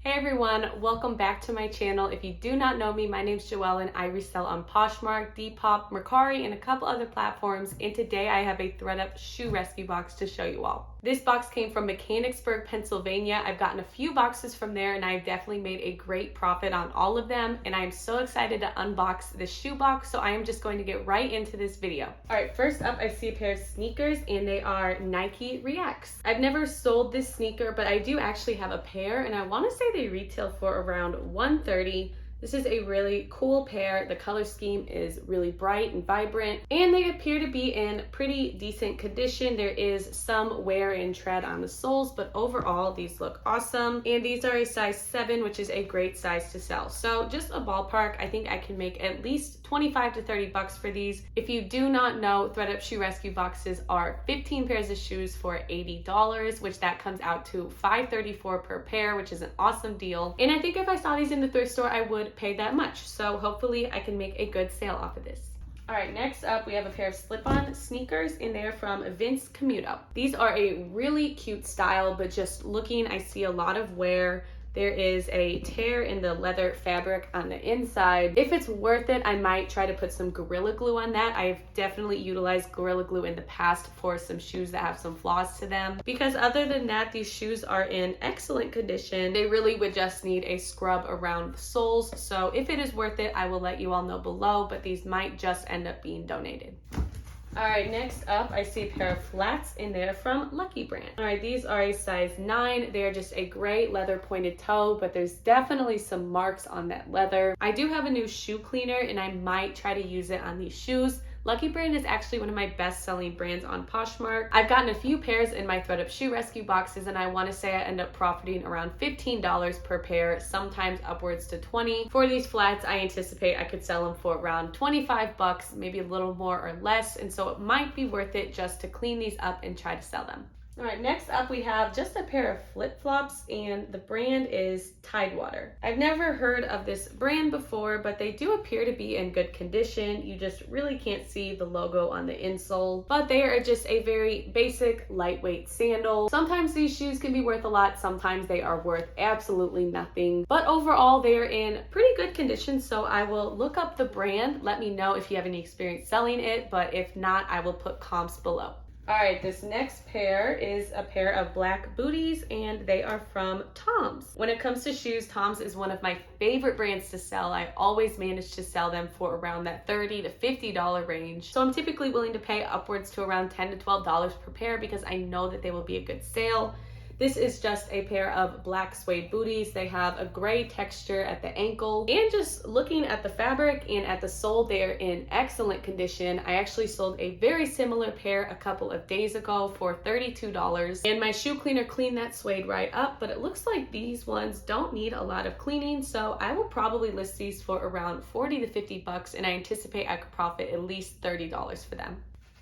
Hey everyone, welcome back to my channel. If you do not know me, my name's Joelle and I resell on Poshmark, Depop, Mercari, and a couple other platforms. And today I have a ThredUp Shoe Rescue Box to show you all. This box came from Mechanicsburg, Pennsylvania. I've gotten a few boxes from there and I've definitely made a great profit on all of them. And I am so excited to unbox this shoe box, so I am just going to get right into this video. All right, first up, I see a pair of sneakers and they are Nike Reacts. I've never sold this sneaker, but I do actually have a pair and I want to say they retail for around $130. This is a really cool pair. The color scheme is really bright and vibrant, and they appear to be in pretty decent condition. There is some wear and tread on the soles, but overall these look awesome. And these are a size 7, which is a great size to sell. So just a ballpark, I think I can make at least 25 to 30 bucks for these. If you do not know, ThredUp Shoe Rescue Boxes are 15 pairs of shoes for $80, which that comes out to $534 per pair, which is an awesome deal. And I think if I saw these in the thrift store, I would pay that much. So hopefully I can make a good sale off of this. All right, next up we have a pair of slip-on sneakers and they're from Vince Camuto. These are a really cute style, but just looking, I see a lot of wear. There is a tear in the leather fabric on the inside. If it's worth it, I might try to put some Gorilla Glue on that. I've definitely utilized Gorilla Glue in the past for some shoes that have some flaws to them. Because other than that, these shoes are in excellent condition. They really would just need a scrub around the soles. So if it is worth it, I will let you all know below, but these might just end up being donated. All right, next up, I see a pair of flats and they're from Lucky Brand. All right, these are a size 9. They're just a gray leather pointed toe, but there's definitely some marks on that leather. I do have a new shoe cleaner and I might try to use it on these shoes. Lucky Brand is actually one of my best selling brands on Poshmark. I've gotten a few pairs in my ThredUp Shoe Rescue boxes and I want to say I end up profiting around $15 per pair, sometimes upwards to $20. For these flats, I anticipate I could sell them for around 25 bucks, maybe a little more or less, and so it might be worth it just to clean these up and try to sell them. All right, next up we have just a pair of flip-flops and the brand is Tidewater. I've never heard of this brand before, but they do appear to be in good condition. You just really can't see the logo on the insole, but they are just a very basic, lightweight sandal. Sometimes these shoes can be worth a lot, sometimes they are worth absolutely nothing, but overall they are in pretty good condition, so I will look up the brand. Let me know if you have any experience selling it, but if not, I will put comps below. All right, this next pair is a pair of black booties and they are from Tom's. When it comes to shoes, Tom's is one of my favorite brands to sell. I always manage to sell them for around that $30 to $50 range. So I'm typically willing to pay upwards to around $10 to $12 per pair because I know that they will be a good sale. This is just a pair of black suede booties. They have a gray texture at the ankle, and just looking at the fabric and at the sole, they are in excellent condition. I actually sold a very similar pair a couple of days ago for $32, and my shoe cleaner cleaned that suede right up, but it looks like these ones don't need a lot of cleaning, so I will probably list these for around 40 to 50 bucks, and I anticipate I could profit at least $30 for them.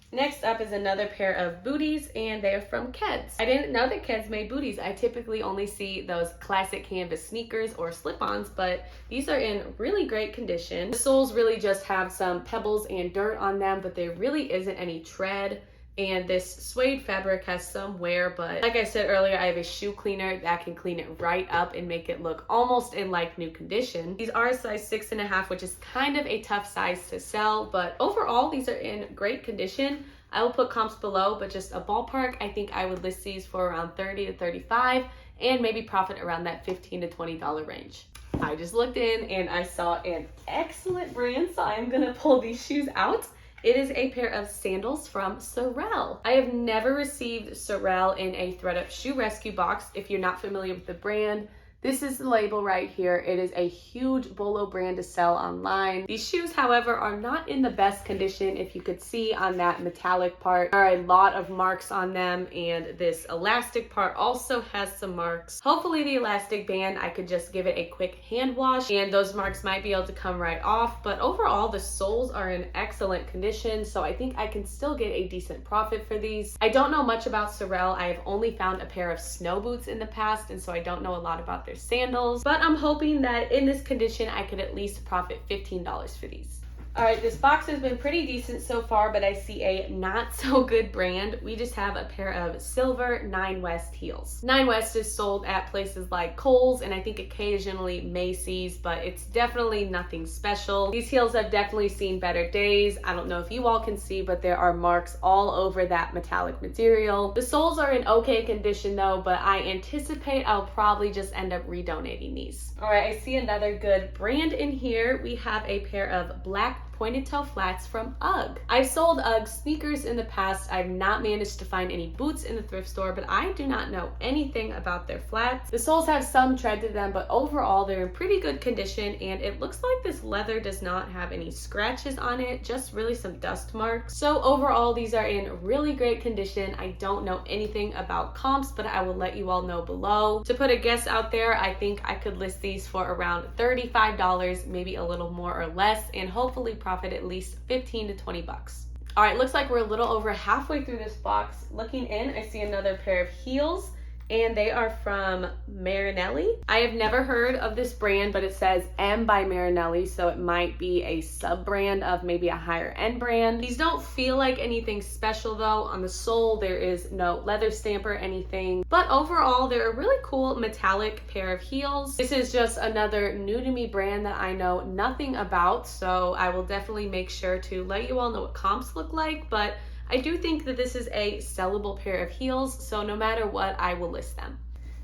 Next up is another pair of booties and they are from Keds. I didn't know that Keds made booties. I typically only see those classic canvas sneakers or slip-ons, but these are in really great condition. The soles really just have some pebbles and dirt on them, but there really isn't any tread. And this suede fabric has some wear, but like I said earlier, I have a shoe cleaner that can clean it right up and make it look almost in like new condition. These are a size 6.5, which is kind of a tough size to sell, but overall these are in great condition. I will put comps below, but just a ballpark, I think I would list these for around 30 to 35 and maybe profit around that $15 to $20 range. I just looked in and I saw an excellent brand, so I'm gonna pull these shoes out. It is a pair of sandals from Sorel. I have never received Sorel in a ThredUp Shoe Rescue Box. If you're not familiar with the brand, this is the label right here. It is a huge Bolo brand to sell online. These shoes, however, are not in the best condition. If you could see on that metallic part, there are a lot of marks on them, and this elastic part also has some marks. Hopefully the elastic band, I could just give it a quick hand wash and those marks might be able to come right off, but overall the soles are in excellent condition, so I think I can still get a decent profit for these. I don't know much about Sorel. I have only found a pair of snow boots in the past, and so I don't know a lot about their sandals, but I'm hoping that in this condition I could at least profit $15 for these. All right, this box has been pretty decent so far, but I see a not so good brand. We just have a pair of silver 9 West heels. 9 West is sold at places like Kohl's and I think occasionally Macy's, but it's definitely nothing special. These heels have definitely seen better days. I don't know if you all can see, but there are marks all over that metallic material. The soles are in okay condition though, but I anticipate I'll probably just end up redonating these. All right, I see another good brand in here. We have a pair of black pointed toe flats from UGG. I've sold UGG sneakers in the past. I've not managed to find any boots in the thrift store, but I do not know anything about their flats. The soles have some tread to them, but overall they're in pretty good condition, and it looks like this leather does not have any scratches on it, just really some dust marks. So overall these are in really great condition. I don't know anything about comps, but I will let you all know below. To put a guess out there, I think I could list these for around $35, maybe a little more or less, and hopefully profit at least 15 to 20 bucks. All right, looks like we're a little over halfway through this box. Looking in, I see another pair of heels, and they are from Marinelli. I have never heard of this brand, but it says M by Marinelli, so it might be a sub-brand of maybe a higher end brand. These don't feel like anything special though. On the sole, there is no leather stamp or anything, but overall, they're a really cool metallic pair of heels. This is just another new to me brand that I know nothing about, so I will definitely make sure to let you all know what comps look like, but I do think that this is a sellable pair of heels, so no matter what, I will list them.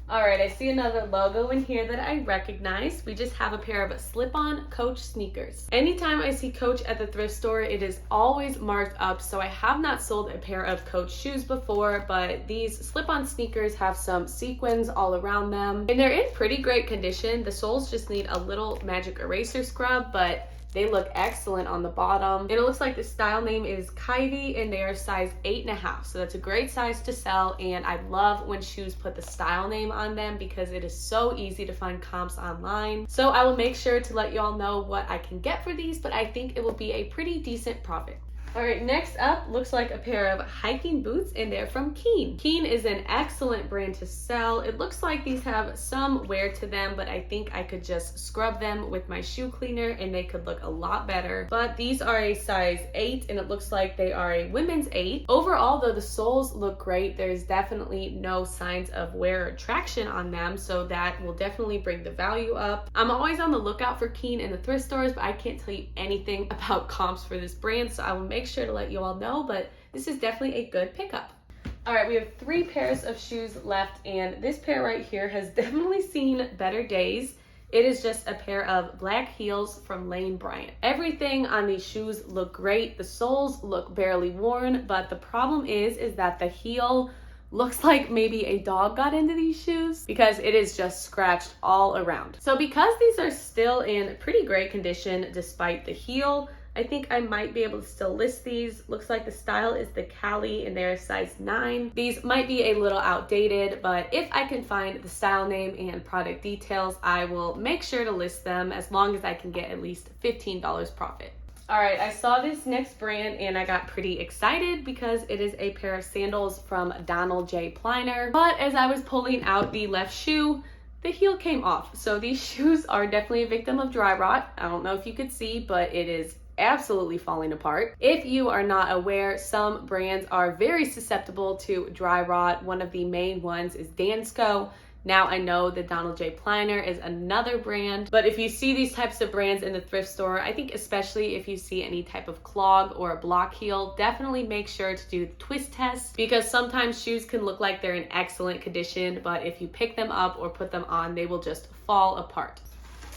All right, I see another logo in here that I recognize. We just have a pair of slip-on Coach sneakers. Anytime I see Coach at the thrift store, it is always marked up, so I have not sold a pair of Coach shoes before, but these slip-on sneakers have some sequins all around them, and they're in pretty great condition. The soles just need a little magic eraser scrub, but they look excellent on the bottom. And it looks like the style name is Kyvie, and they are size 8.5. So that's a great size to sell. And I love when shoes put the style name on them because it is so easy to find comps online. So I will make sure to let you all know what I can get for these, but I think it will be a pretty decent profit. All right, next up looks like a pair of hiking boots, and they're from Keen. Keen is an excellent brand to sell. It looks like these have some wear to them, but I think I could just scrub them with my shoe cleaner and they could look a lot better. But these are a size 8, and it looks like they are a women's 8. Overall though, the soles look great. There's definitely no signs of wear or traction on them, so that will definitely bring the value up. I'm always on the lookout for Keen in the thrift stores, but I can't tell you anything about comps for this brand, so I will make sure to let you all know, but this is definitely a good pickup. All right, we have 3 pairs of shoes left, and this pair right here has definitely seen better days. It is just a pair of black heels from Lane Bryant. Everything on these shoes look great. The soles look barely worn, but the problem is that the heel looks like maybe a dog got into these shoes because it is just scratched all around. So because these are still in pretty great condition despite the heel, I think I might be able to still list these. Looks like the style is the Cali and they're a size 9. These might be a little outdated, but if I can find the style name and product details, I will make sure to list them as long as I can get at least $15 profit. All right, I saw this next brand and I got pretty excited because it is a pair of sandals from J Pliner. But as I was pulling out the left shoe, the heel came off. So these shoes are definitely a victim of dry rot. I don't know if you could see, but it is absolutely falling apart. If you are not aware, some brands are very susceptible to dry rot. One of the main ones is Dansko. Now I know that J Pliner is another brand, but if you see these types of brands in the thrift store, I think especially if you see any type of clog or a block heel, definitely make sure to do the twist test, because sometimes shoes can look like they're in excellent condition, but if you pick them up or put them on, they will just fall apart.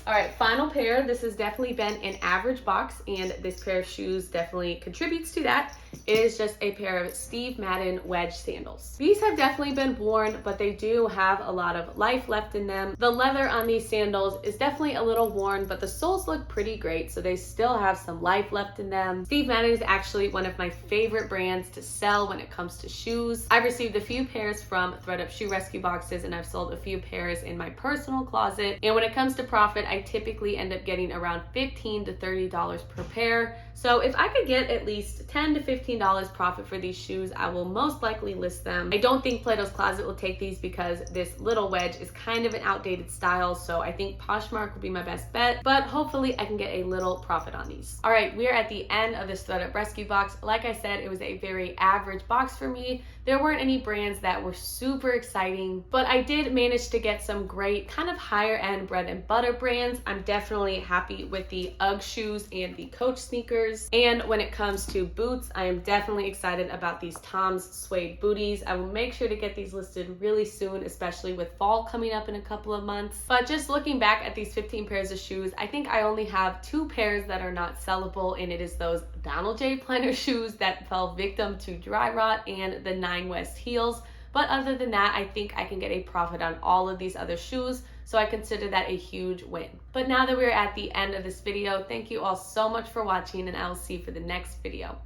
All right, final pair. This has definitely been an average box, and this pair of shoes definitely contributes to that. It is just a pair of Steve Madden Wedge sandals. These have definitely been worn, but they do have a lot of life left in them. The leather on these sandals is definitely a little worn, but the soles look pretty great, so they still have some life left in them. Steve Madden is actually one of my favorite brands to sell when it comes to shoes. I've received a few pairs from ThredUp Shoe Rescue Boxes, and I've sold a few pairs in my personal closet. And when it comes to profit, I typically end up getting around $15 to $30 per pair. So if I could get at least $10 to $15 profit for these shoes, I will most likely list them. I don't think Plato's Closet will take these because this little wedge is kind of an outdated style, so I think Poshmark will be my best bet, but hopefully I can get a little profit on these. All right, we are at the end of this ThredUp Rescue Box. Like I said, it was a very average box for me. There weren't any brands that were super exciting, but I did manage to get some great kind of higher end bread and butter brands. I'm definitely happy with the UGG shoes and the Coach sneakers. And when it comes to boots, I am definitely excited about these Tom's suede booties. I will make sure to get these listed really soon, especially with fall coming up in a couple of months. But just looking back at these 15 pairs of shoes, I think I only have 2 pairs that are not sellable, and it is those Donald J Pliner shoes that fell victim to dry rot and the 9 West heels. But other than that, I think I can get a profit on all of these other shoes, so I consider that a huge win. But now that we're at the end of this video, thank you all so much for watching, and I will see you for the next video.